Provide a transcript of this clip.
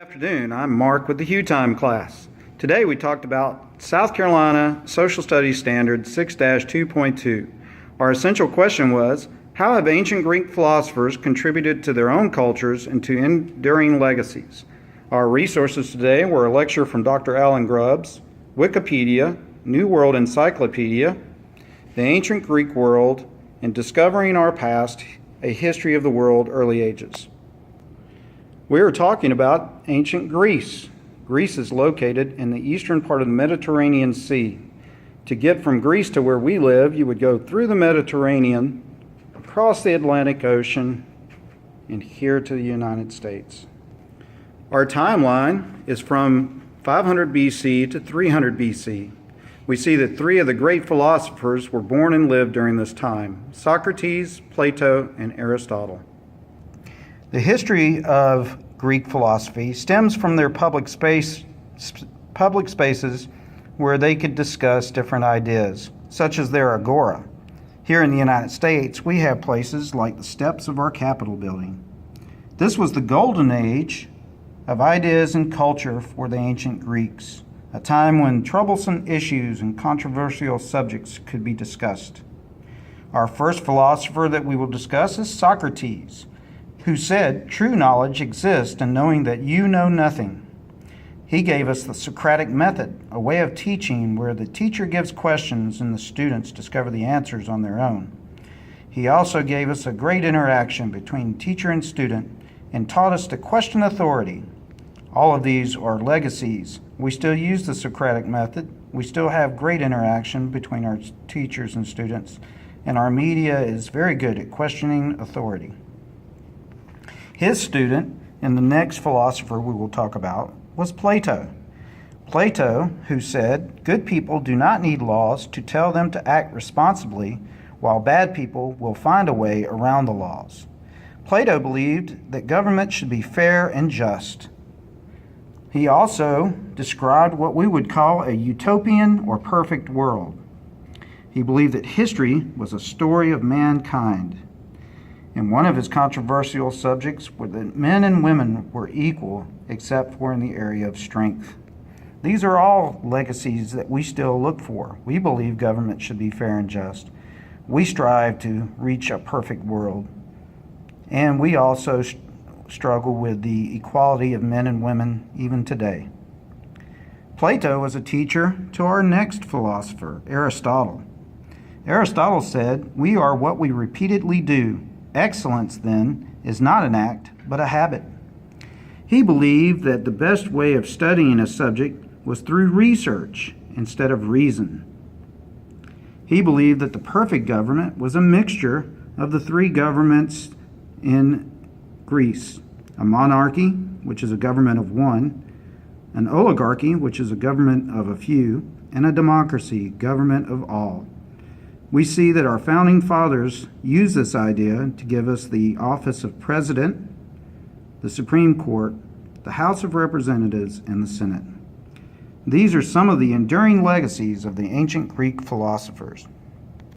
Afternoon, I'm Mark with the Hugh Time class. Today we talked about South Carolina Social Studies Standard 6-2.2. Our essential question was, how have ancient Greek philosophers contributed to their own cultures and to enduring legacies? Our resources today were a lecture from Dr. Alan Grubbs, Wikipedia, New World Encyclopedia, The Ancient Greek World, and Discovering Our Past, A History of the World, Early Ages. We are talking about ancient Greece. Greece is located in the eastern part of the Mediterranean Sea. To get from Greece to where we live, you would go through the Mediterranean, across the Atlantic Ocean, and here to the United States. Our timeline is from 500 BC to 300 BC. We see that three of the great philosophers were born and lived during this time: Socrates, Plato, and Aristotle. The history of Greek philosophy stems from their public spaces where they could discuss different ideas, such as their agora. Here in the United States, we have places like the steps of our Capitol building. This was the golden age of ideas and culture for the ancient Greeks, a time when troublesome issues and controversial subjects could be discussed. Our first philosopher that we will discuss is Socrates, who said, "True knowledge exists in knowing that you know nothing." He gave us the Socratic method, a way of teaching where the teacher gives questions and the students discover the answers on their own. He also gave us a great interaction between teacher and student and taught us to question authority. All of these are legacies. We still use the Socratic method. We still have great interaction between our teachers and students, and our media is very good at questioning authority. His student, and the next philosopher we will talk about, was Plato. Plato, who said, "Good people do not need laws to tell them to act responsibly, while bad people will find a way around the laws." Plato believed that government should be fair and just. He also described what we would call a utopian or perfect world. He believed that history was a story of mankind. And one of his controversial subjects was that men and women were equal, except for in the area of strength. These are all legacies that we still look for. We believe government should be fair and just. We strive to reach a perfect world. And we also struggle with the equality of men and women even today. Plato was a teacher to our next philosopher, Aristotle. Aristotle said, "We are what we repeatedly do. Excellence, then, is not an act, but a habit." He believed that the best way of studying a subject was through research instead of reason. He believed that the perfect government was a mixture of the three governments in Greece: a monarchy, which is a government of one, an oligarchy, which is a government of a few, and a democracy, government of all. We see that our founding fathers used this idea to give us the office of president, the Supreme Court, the House of Representatives, and the Senate. These are some of the enduring legacies of the ancient Greek philosophers.